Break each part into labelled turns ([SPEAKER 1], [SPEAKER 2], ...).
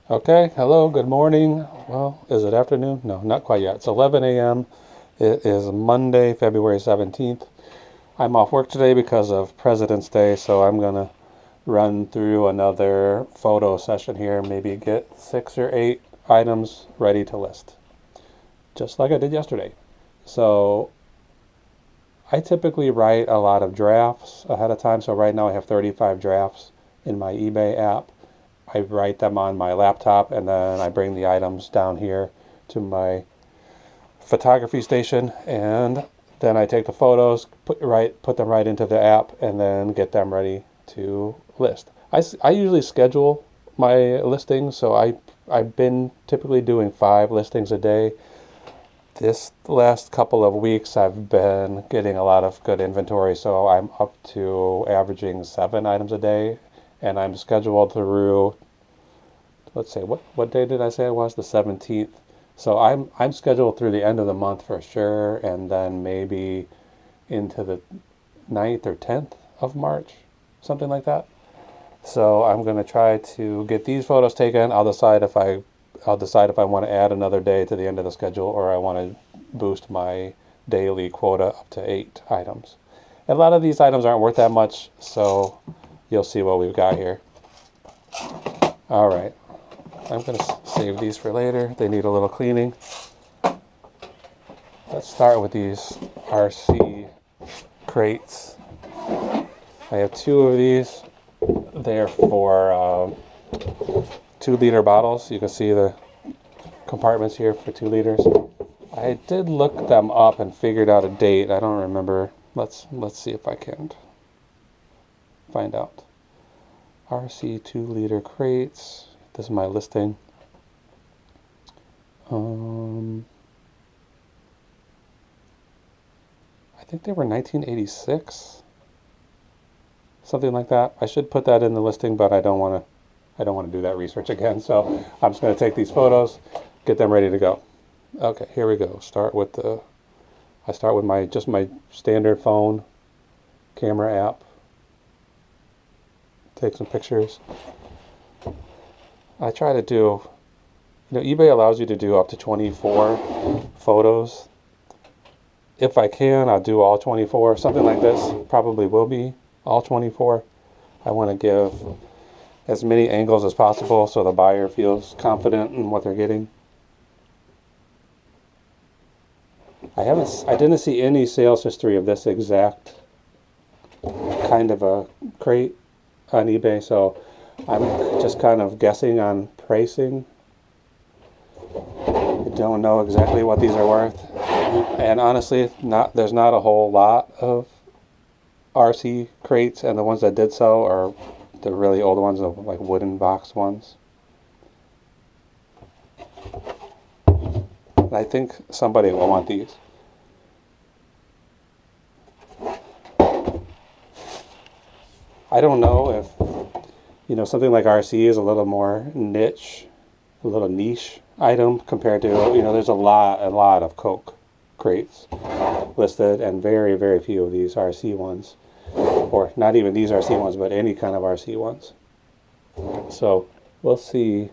[SPEAKER 1] Okay, hello, good morning. Well, is it afternoon? No, not quite yet. It's 11 a.m. It is Monday, February 17th. I'm off work today because of President's Day, so I'm gonna run through another photo session here, maybe get 6 or 8 items ready to list, just like I did yesterday. So I typically write a lot of drafts ahead of time. So right now I have 35 drafts in my eBay app. I write them on my laptop and then I bring the items down here to my photography station, and then I take the photos, put them right into the app, and then get them ready to list. I usually schedule my listings, so I've been typically doing 5 listings a day. This last couple of weeks I've been getting a lot of good inventory, so I'm up to averaging 7 items a day, and I'm scheduled through, let's say, what day did I say it was? The 17th. So I'm scheduled through the end of the month for sure, and then maybe into the 9th or 10th of March, something like that. So I'm going to try to get these photos taken. I'll decide if I want to add another day to the end of the schedule, or I want to boost my daily quota up to 8 items. And a lot of these items aren't worth that much, so you'll see what we've got here. All right. I'm going to save these for later. They need a little cleaning. Let's start with these RC crates. I have 2 of these. They're for 2-liter bottles. You can see the compartments here for 2 liters. I did look them up and figured out a date. I don't remember. Let's see if I can find out. RC 2-liter crates. This is my listing. I think they were 1986, something like that. I should put that in the listing, but I don't want to do that research again. So I'm just going to take these photos, get them ready to go. Okay, here we go. I start with my standard phone camera app. Take some pictures. I try to do, eBay allows you to do up to 24 photos. If I can, I'll do all 24. Something like this probably will be all 24. I want to give as many angles as possible so the buyer feels confident in what they're getting. I didn't see any sales history of this exact kind of a crate on eBay, so I'm just kind of guessing on pricing. I don't know exactly what these are worth, and honestly, there's not a whole lot of RC crates, and the ones that did sell are the really old ones, the like wooden box ones. I think somebody will want these. I don't know if something like RC is a little more niche, a little niche item compared to there's a lot of Coke crates listed, and very, very few of these RC ones, or not even these RC ones, but any kind of RC ones. So we'll see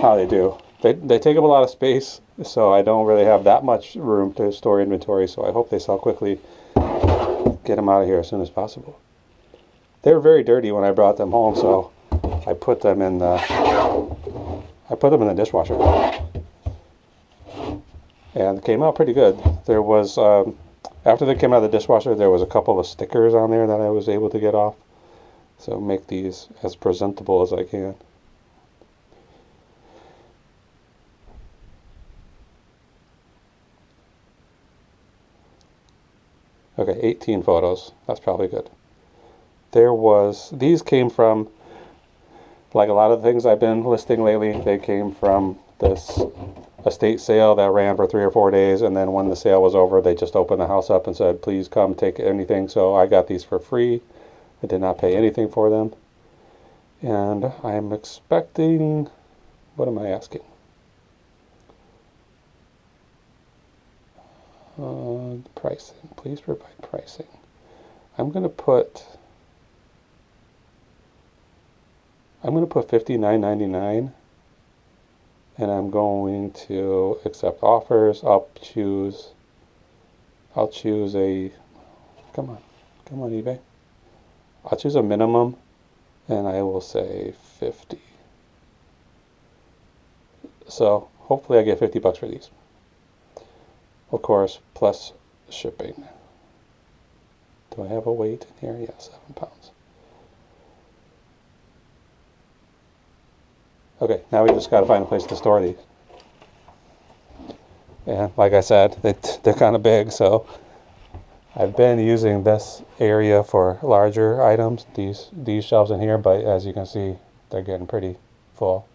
[SPEAKER 1] how they do. They take up a lot of space, so I don't really have that much room to store inventory, so I hope they sell quickly. Get them out of here as soon as possible. They were very dirty when I brought them home, so I put them in the dishwasher, and they came out pretty good. There was after they came out of the dishwasher, there was a couple of stickers on there that I was able to get off, so make these as presentable as I can. Okay, 18 photos. That's probably good. These came from, like a lot of things I've been listing lately, they came from this estate sale that ran for 3 or 4 days, and then when the sale was over, they just opened the house up and said, please come take anything. So I got these for free. I did not pay anything for them. And I'm expecting, what am I asking? Pricing. Please provide pricing. I'm going to put I'm going to put $59.99, and I'm going to accept offers. I'll choose a, come on eBay. I'll choose a minimum, and I will say 50. So hopefully I get 50 bucks for these. Of course, plus shipping. Do I have a weight in here? Yeah, 7 pounds. Okay, now we just got to find a place to store these. And like I said, they're kind of big, so I've been using this area for larger items, these shelves in here, but as you can see, they're getting pretty full.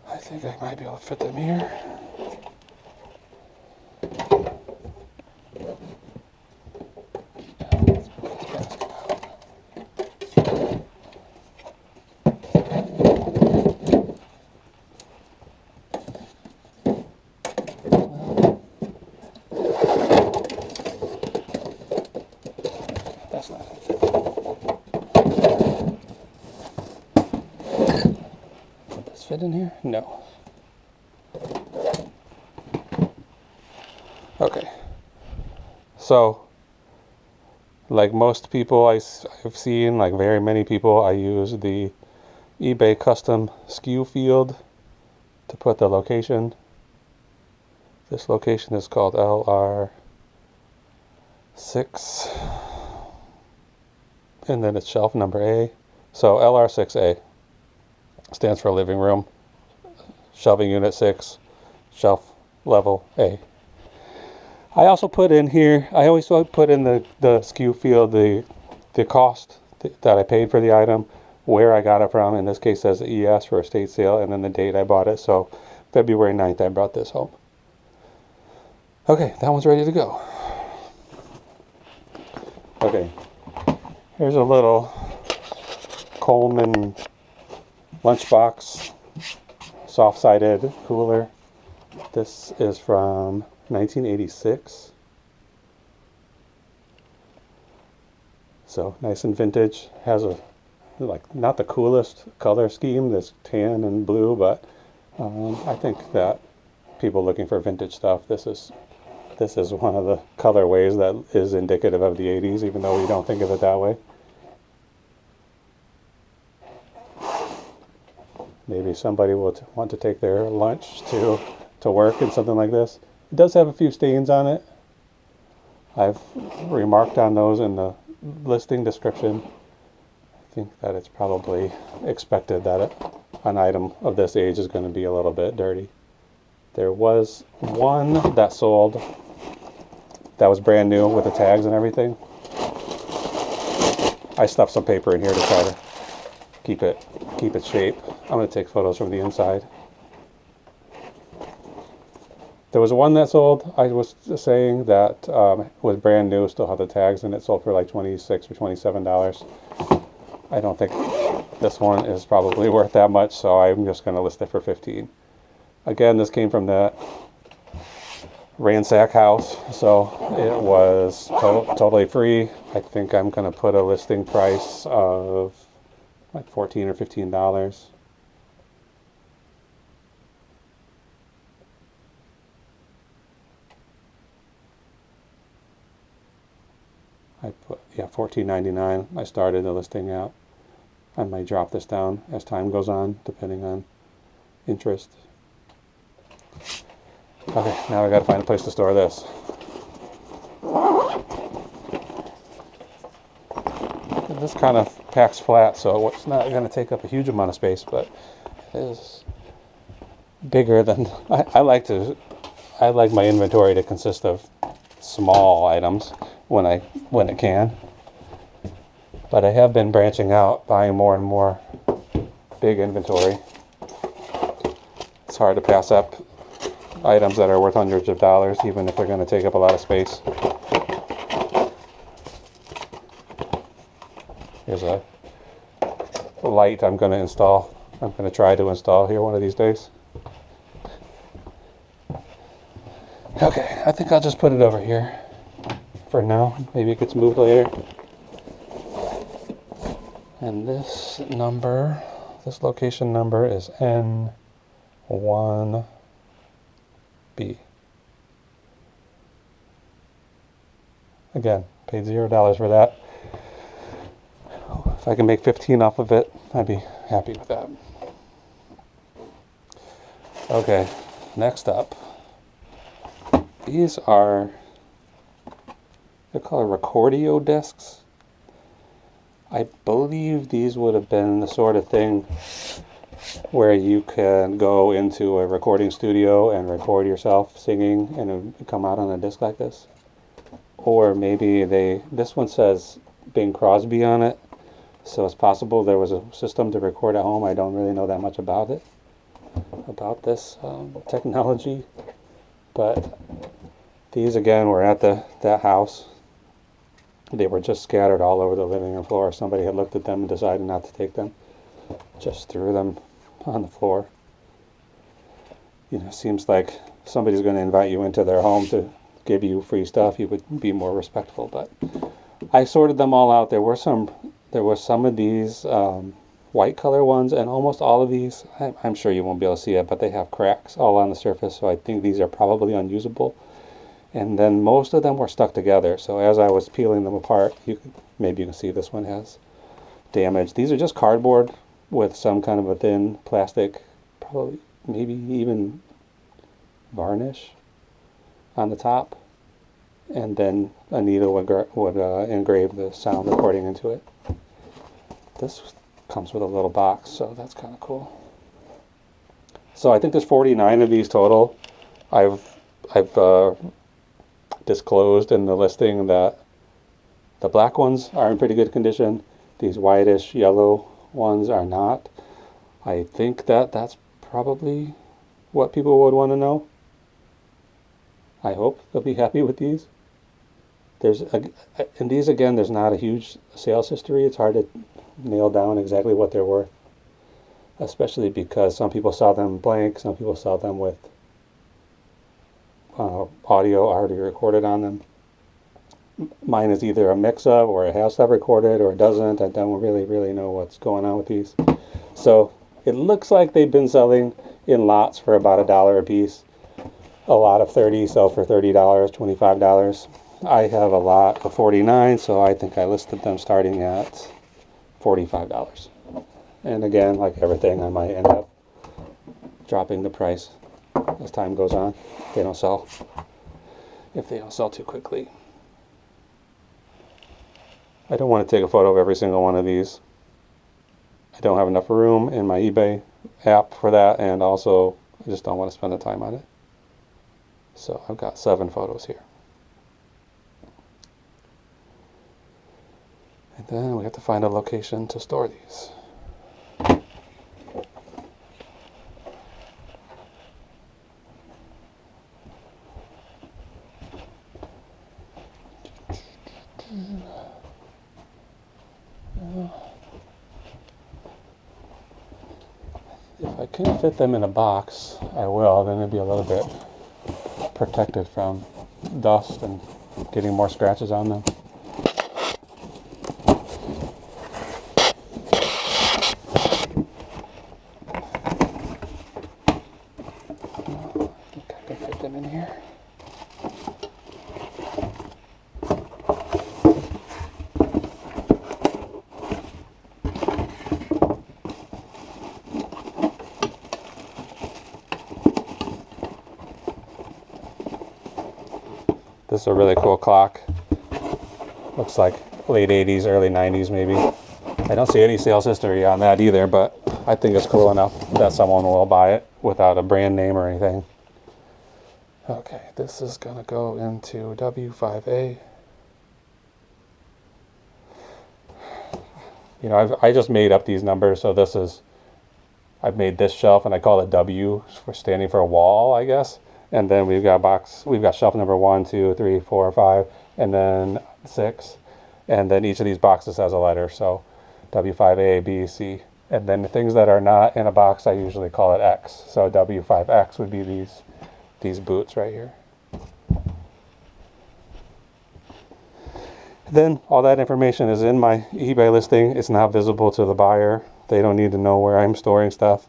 [SPEAKER 1] I think I might be able to fit them here. That's not it. Would this fit in here? No. Okay. So, like most people I've seen, like very many people, I use the eBay custom SKU field to put the location. This location is called LR6, and then it's shelf number A. So LR6A stands for living room, shelving unit 6, shelf level A. I also put in here, I always put in the SKU field the cost that I paid for the item, where I got it from. In this case, it says ES for estate sale, and then the date I bought it. So February 9th, I brought this home. Okay, that one's ready to go. Okay, here's a little Coleman lunchbox, soft-sided cooler. This is from 1986. So nice and vintage. Has a, like, not the coolest color scheme, this tan and blue, but I think that people looking for vintage stuff, this is one of the colorways that is indicative of the 80s, even though we don't think of it that way. Maybe somebody will want to take their lunch to work in something like this. It does have a few stains on it. I've remarked on those in the listing description. I think that it's probably expected that an item of this age is going to be a little bit dirty. There was one that sold that was brand new with the tags and everything. I stuffed some paper in here to try to keep its shape. I'm going to take photos from the inside. There was one that sold, I was saying, that was brand new, still had the tags, and it sold for like $26 or $27. I don't think this one is probably worth that much, so I'm just going to list it for $15. Again, this came from that ransack house, so it was totally free. I think I'm going to put a listing price of like $14 or $15. I put, yeah, $14.99. I started the listing out. I might drop this down as time goes on, depending on interest. Okay, now I gotta find a place to store this. This kind of packs flat, so it's not gonna take up a huge amount of space, but it is bigger than I like my inventory to consist of small items when it can. But I have been branching out, buying more and more big inventory. It's hard to pass up items that are worth hundreds of dollars, even if they're going to take up a lot of space. Here's a light I'm going to install. I'm going to try to install here one of these days. Okay, I think I'll just put it over here for now. Maybe it gets moved later. And this number, this location number is N1B. Again, paid $0 for that. If I can make 15 off of it, I'd be happy with that. Okay, next up. These are, they're called Recordio discs. I believe these would have been the sort of thing where you can go into a recording studio and record yourself singing and it would come out on a disc like this. Or maybe this one says Bing Crosby on it, so it's possible there was a system to record at home. I don't really know that much about it, about this technology, but these again were at that house. They were just scattered all over the living room floor. Somebody had looked at them and decided not to take them. Just threw them on the floor. You know, seems like somebody's going to invite you into their home to give you free stuff. You would be more respectful. But I sorted them all out. There were some of these white color ones, and almost all of these, I'm sure you won't be able to see it, but they have cracks all on the surface. So I think these are probably unusable. And then most of them were stuck together. So as I was peeling them apart, maybe you can see this one has damage. These are just cardboard with some kind of a thin plastic, probably maybe even varnish on the top. And then a needle would engrave the sound recording into it. This comes with a little box, so that's kind of cool. So I think there's 49 of these total. I've disclosed in the listing that the black ones are in pretty good condition. These whitish yellow ones are not. I think that's probably what people would want to know. I hope they'll be happy with these. In these again, there's not a huge sales history. It's hard to nail down exactly what they're worth, especially because some people sell them blank, some people sell them with audio already recorded on them. Mine is either a mix-up, or it has stuff recorded, or it doesn't. I don't really know what's going on with these. So it looks like they've been selling in lots for about $1 a piece. A lot of 30 sell for $30, $25. I have a lot of 49, so I think I listed them starting at $45. And again, like everything, I might end up dropping the price as time goes on. If they don't sell too quickly. I don't want to take a photo of every single one of these. I don't have enough room in my eBay app for that, and also I just don't want to spend the time on it. So I've got 7 photos here. And then we have to find a location to store these. If I can fit them in a box, I will. Then it'll be a little bit protected from dust and getting more scratches on them. I think I can fit them in here. This is a really cool clock. Looks like late 80s, early 90s maybe. I don't see any sales history on that either, but I think it's cool enough that someone will buy it without a brand name or anything. Okay, this is gonna go into W5A. You know, I just made up these numbers, so I've made this shelf and I call it W for standing for a wall, I guess. And then we've got shelf number 1, 2, 3, 4, 5, and then 6. And then each of these boxes has a letter, so W5A, B, C. And then the things that are not in a box, I usually call it X. So W5X would be these boots right here. Then all that information is in my eBay listing. It's not visible to the buyer. They don't need to know where I'm storing stuff.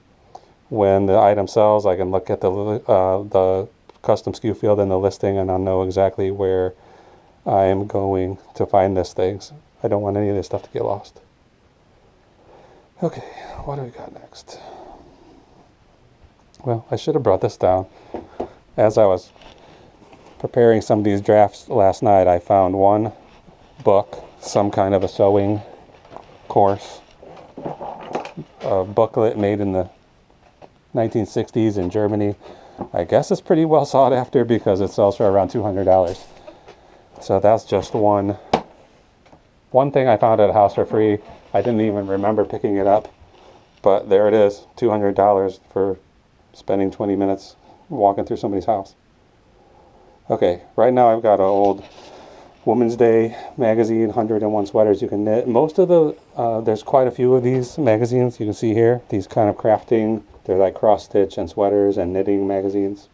[SPEAKER 1] When the item sells, I can look at the custom SKU field in the listing, and I'll know exactly where I am going to find these things. I don't want any of this stuff to get lost. Okay, what do we got next? Well, I should have brought this down. As I was preparing some of these drafts last night, I found one book, some kind of a sewing course, a booklet made in the 1960s in Germany. I guess it's pretty well sought after because it sells for around $200. So that's just one thing I found at a house for free. I didn't even remember picking it up, but there it is, $200 for spending 20 minutes walking through somebody's house. Okay, right now I've got an old Women's Day magazine, 101 Sweaters You Can Knit. Most of the, there's quite a few of these magazines you can see here. These kind of crafting, they're like cross stitch and sweaters and knitting magazines.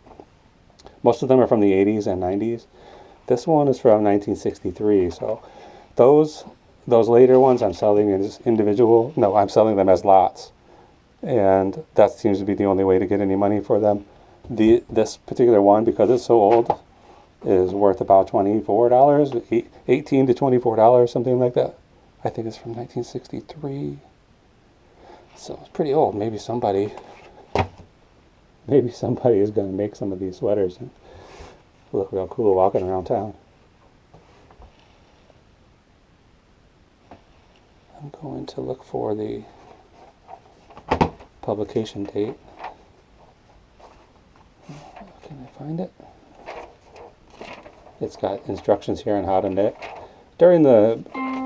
[SPEAKER 1] Most of them are from the 80s and 90s. This one is from 1963, so those later ones I'm selling as individual. No, I'm selling them as lots, and that seems to be the only way to get any money for them. This particular one, because it's so old, is worth about $24, $18 to $24, something like that. I think it's from 1963, so it's pretty old. Maybe somebody is going to make some of these sweaters and look real cool walking around town. I'm going to look for the publication date. Can I find it? It's got instructions here on how to knit. During the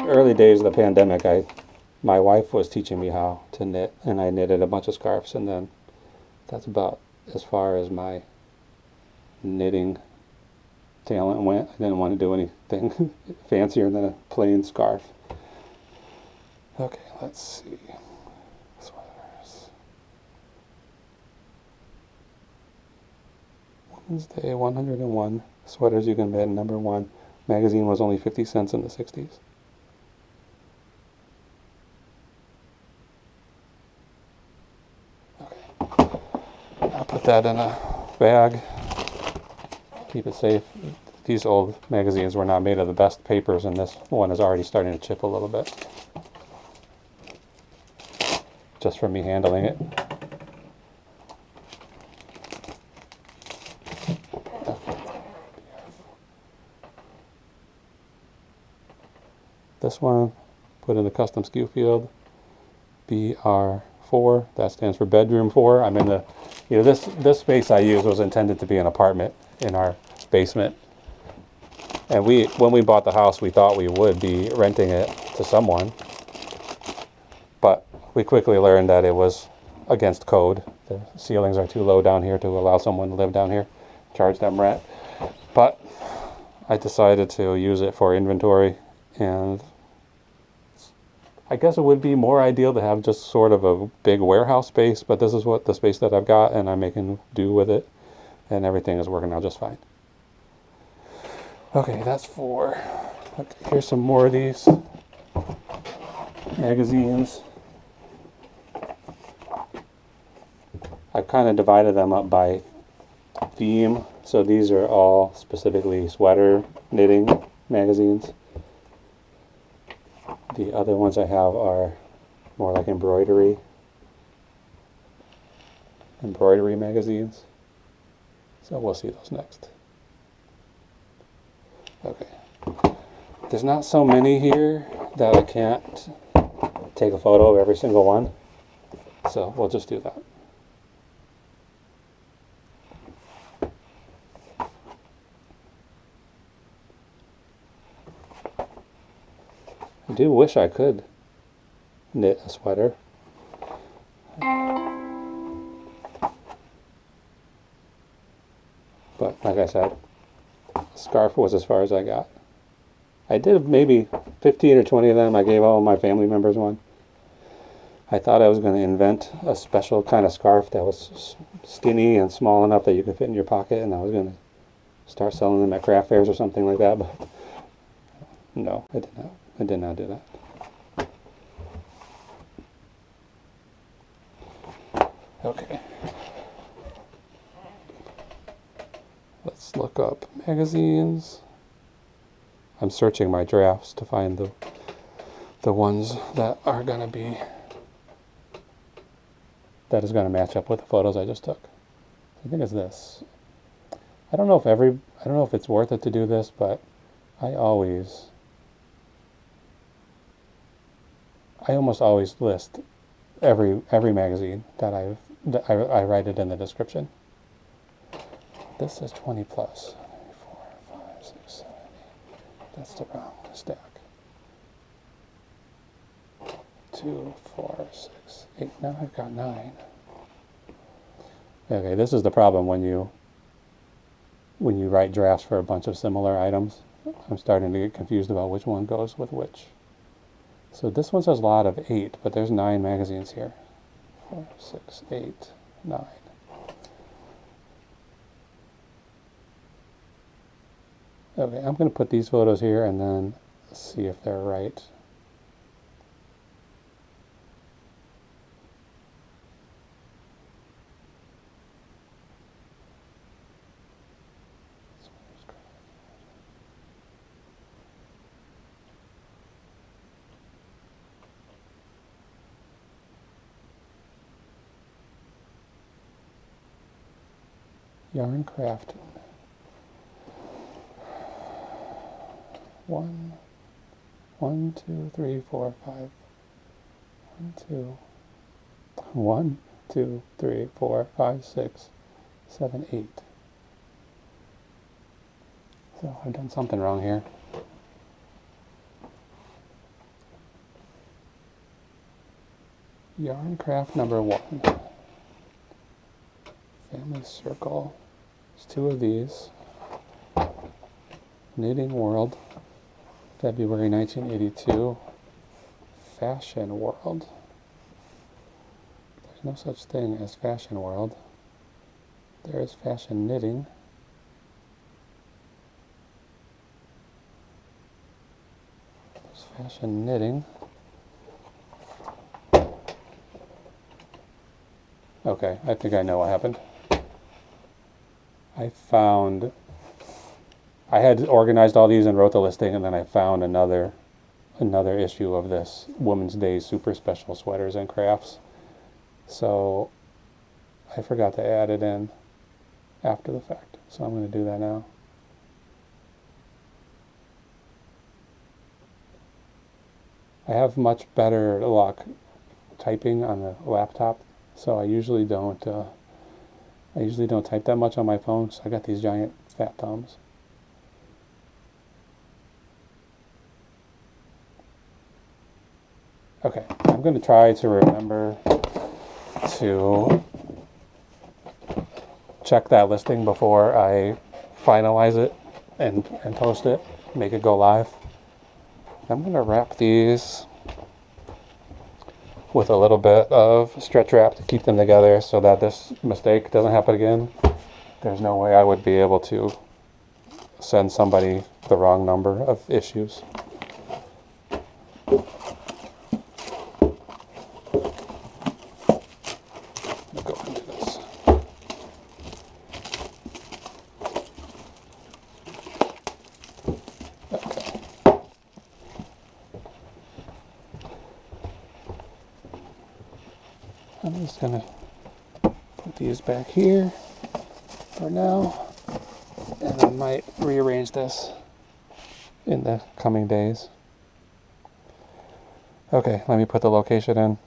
[SPEAKER 1] early days of the pandemic, my wife was teaching me how to knit, and I knitted a bunch of scarves, and then that's about as far as my knitting talent went. I didn't want to do anything fancier than a plain scarf. Okay, let's see. Sweaters. Women's Day 101 Sweaters You Can Knit, #1. Magazine was only 50 cents in the 60s. Okay. I'll put that in a bag. Keep it safe. These old magazines were not made of the best papers, and this one is already starting to chip a little bit. Just from me handling it. This one, put in the custom SKU field, BR4, that stands for bedroom 4. I'm in the, this space I used was intended to be an apartment in our basement. And when we bought the house, we thought we would be renting it to someone. But we quickly learned that it was against code. The ceilings are too low down here to allow someone to live down here, charge them rent. But I decided to use it for inventory, and I guess it would be more ideal to have just sort of a big warehouse space, but this is what the space that I've got, and I'm making do with it, and everything is working out just fine. Okay, that's 4. Okay, here's some more of these magazines. I've kind of divided them up by theme, so these are all specifically sweater knitting magazines. The other ones I have are more like embroidery magazines. So we'll see those next. Okay. There's not so many here that I can't take a photo of every single one. So we'll just do that. I do wish I could knit a sweater. But like I said, scarf was as far as I got. I did maybe 15 or 20 of them. I gave all my family members one. I thought I was going to invent a special kind of scarf that was skinny and small enough that you could fit in your pocket, and I was going to start selling them at craft fairs or something like that. But No, I did not. I did not do that. Okay. Let's look up magazines. I'm searching my drafts to find the ones that are going to be, that is going to match up with the photos I just took. I think it's this. I don't know if it's worth it to do this, but I almost always list every magazine that I write it in the description. This is 20 plus. 4, 5, 6, 7, 8. That's the wrong stack. 2, 4, 6, 8. Now I've got 9. Okay, this is the problem when you write drafts for a bunch of similar items. I'm starting to get confused about which one goes with which. So this one says lot of 8, but there's 9 magazines here. 4, 6, 8, 9. Okay, I'm going to put these photos here and then see if they're right. Yarn craft. 1, 2, 3, 4, 5. 1, 2, 3, 4, 5, 6, 7, 8. So I've done something wrong here. Yarn craft number 1. Family circle. There's 2 of these. Knitting World, February 1982. Fashion World. There's no such thing as Fashion World. There is Fashion Knitting. There's Fashion Knitting. Okay, I think I know what happened. I had organized all these and wrote the listing, and then I found another issue of this Women's Day Super Special Sweaters and Crafts. So I forgot to add it in after the fact. So I'm going to do that now. I have much better luck typing on the laptop, so I usually don't type that much on my phone, so I got these giant fat thumbs. Okay, I'm going to try to remember to check that listing before I finalize it and post it, make it go live. I'm going to wrap these with a little bit of stretch wrap to keep them together so that this mistake doesn't happen again. There's no way I would be able to send somebody the wrong number of issues. Go into this. Okay. I'm just going to put these back here for now, and I might rearrange this in the coming days. Okay, let me put the location in.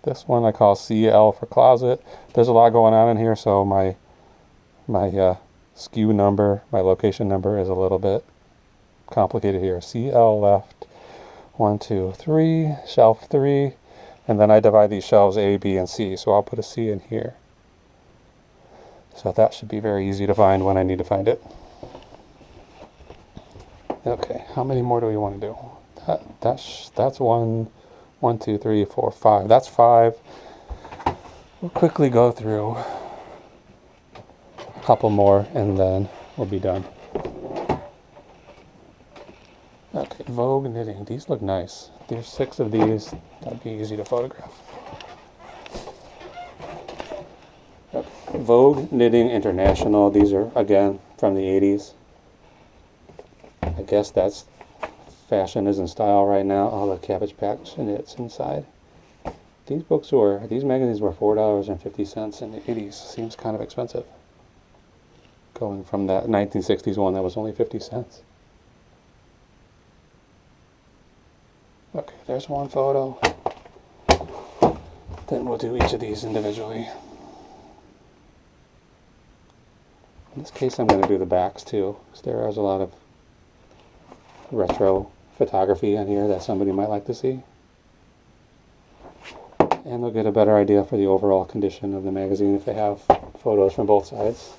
[SPEAKER 1] This one I call CL for closet. There's a lot going on in here, so my SKU number, my location number is a little bit complicated here. CL left, 1, 2, 3, shelf 3, and then I divide these shelves A, B, and C, so I'll put a C in here. So that should be very easy to find when I need to find it. Okay, how many more do we want to do? That's 1, 2, 3, 4, 5. That's 5. We'll quickly go through a couple more and then we'll be done. Okay, Vogue knitting. These look nice. There's 6 of these. That'd be easy to photograph. Okay. Vogue Knitting International. These are, again, from the 80s. I guess that's fashion is in style right now. All the Cabbage Patch knits inside. These magazines were $4.50 in the 80s. Seems kind of expensive. Going from that 1960s one that was only 50 cents. Okay, there's one photo. Then we'll do each of these individually. In this case, I'm going to do the backs too, because there is a lot of retro photography on here that somebody might like to see. And they'll get a better idea for the overall condition of the magazine if they have photos from both sides.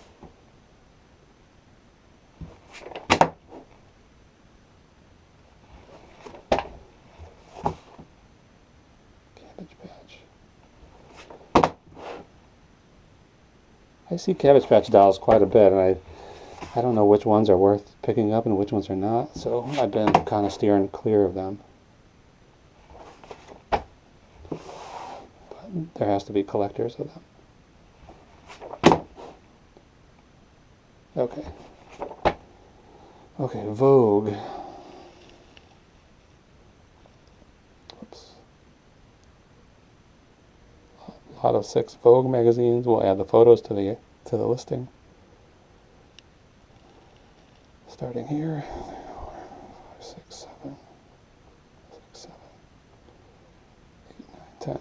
[SPEAKER 1] I see Cabbage Patch dolls quite a bit, and I don't know which ones are worth picking up and which ones are not, so I've been kind of steering clear of them. But there has to be collectors of them. Okay. Okay, Vogue. Oops. A lot of 6 Vogue magazines. We'll add the photos to the listing. Starting here, 5, 6, 7, 6, 7, 8, 9, 10,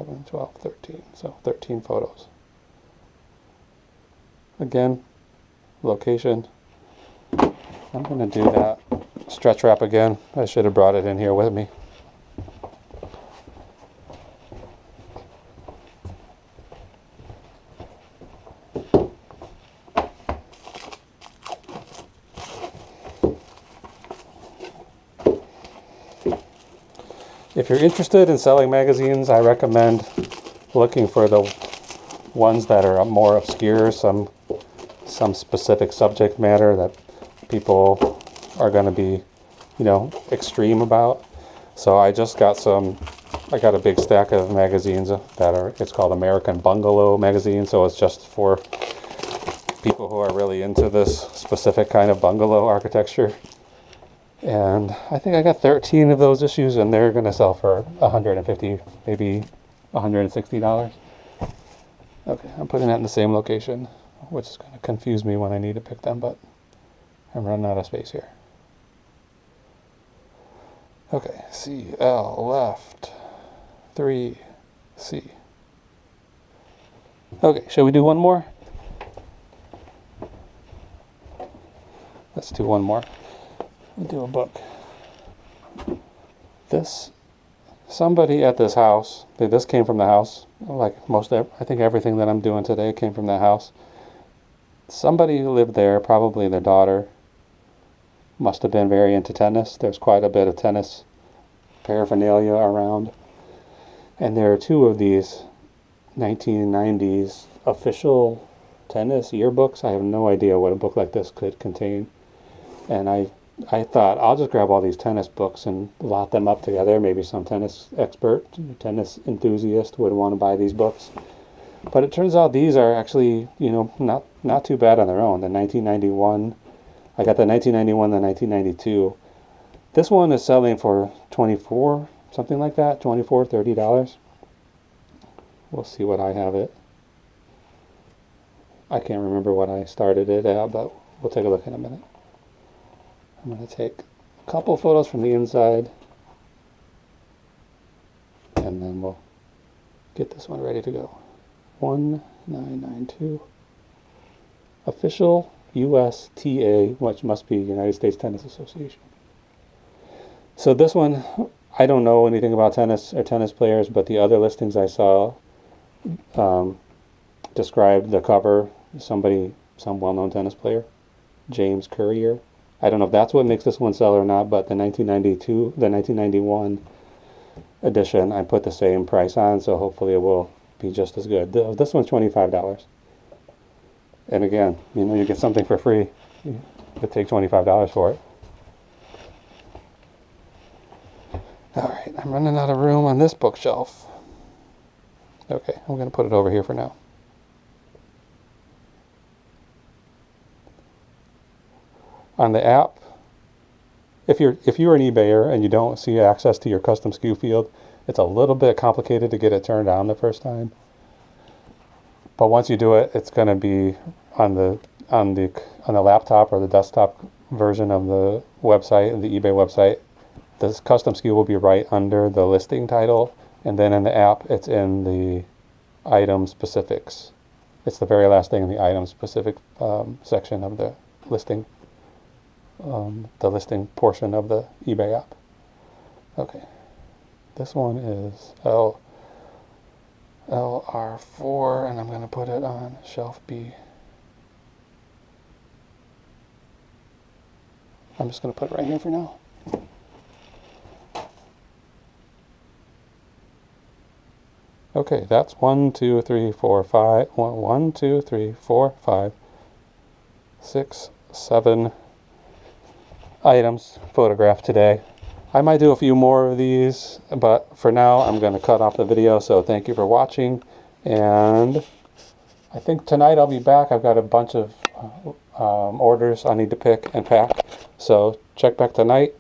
[SPEAKER 1] 11, 12, 13. So 13 photos. Again, location. I'm going to do that stretch wrap again. I should have brought it in here with me. If you're interested in selling magazines, I recommend looking for the ones that are more obscure, some specific subject matter that people are going to be, extreme about. So I got a big stack of magazines it's called American Bungalow magazine, so it's just for people who are really into this specific kind of bungalow architecture. And I think I got 13 of those issues, and they're going to sell for $150, maybe $160. Okay, I'm putting that in the same location, which is going to confuse me when I need to pick them, but I'm running out of space here. Okay, CL left, 3C. Okay, shall we do one more? Let's do one more. We'll do a book. Somebody at this house, this came from the house, like I think everything that I'm doing today came from that house. Somebody who lived there, probably their daughter, must have been very into tennis. There's quite a bit of tennis paraphernalia around. And there are 2 of these 1990s official tennis yearbooks. I have no idea what a book like this could contain. And I thought, I'll just grab all these tennis books and lot them up together. Maybe some tennis expert, tennis enthusiast would want to buy these books. But it turns out these are actually, not too bad on their own. The 1991, I got the 1991, the 1992. This one is selling for $24, something like that, $24, $30. We'll see what I have it. I can't remember what I started it at, but we'll take a look in a minute. I'm going to take a couple photos from the inside, and then we'll get this one ready to go. 1992. Official USTA, which must be United States Tennis Association. So this one, I don't know anything about tennis or tennis players, but the other listings I saw described the cover, some well-known tennis player, James Courier. I don't know if that's what makes this one sell or not, but the 1991 edition, I put the same price on, so hopefully it will be just as good. This one's $25. And again, you know, you get something for free. But take $25 for it. Alright, I'm running out of room on this bookshelf. Okay, I'm going to put it over here for now. On the app, if you're an eBayer and you don't see access to your custom SKU field, it's a little bit complicated to get it turned on the first time. But once you do it, it's going to be on the laptop or the desktop version of the website, the eBay website. This custom SKU will be right under the listing title, and then in the app, it's in the item specifics. It's the very last thing in the item specific section of the listing portion of the eBay app. Okay, this one is LR4, and I'm going to put it on shelf B. I'm just going to put it right here for now. Okay, that's 1, 2, 3, 4, 5. 1, 2, 3, 4, 5, 6, 7 items photographed today. I might do a few more of these, but for now I'm going to cut off the video. So thank you for watching, and I think tonight I'll be back. I've got a bunch of orders I need to pick and pack. So check back tonight.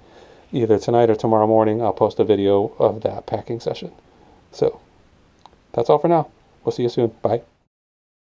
[SPEAKER 1] Either tonight or tomorrow morning I'll post a video of that packing session. So that's all for now. We'll see you soon. Bye.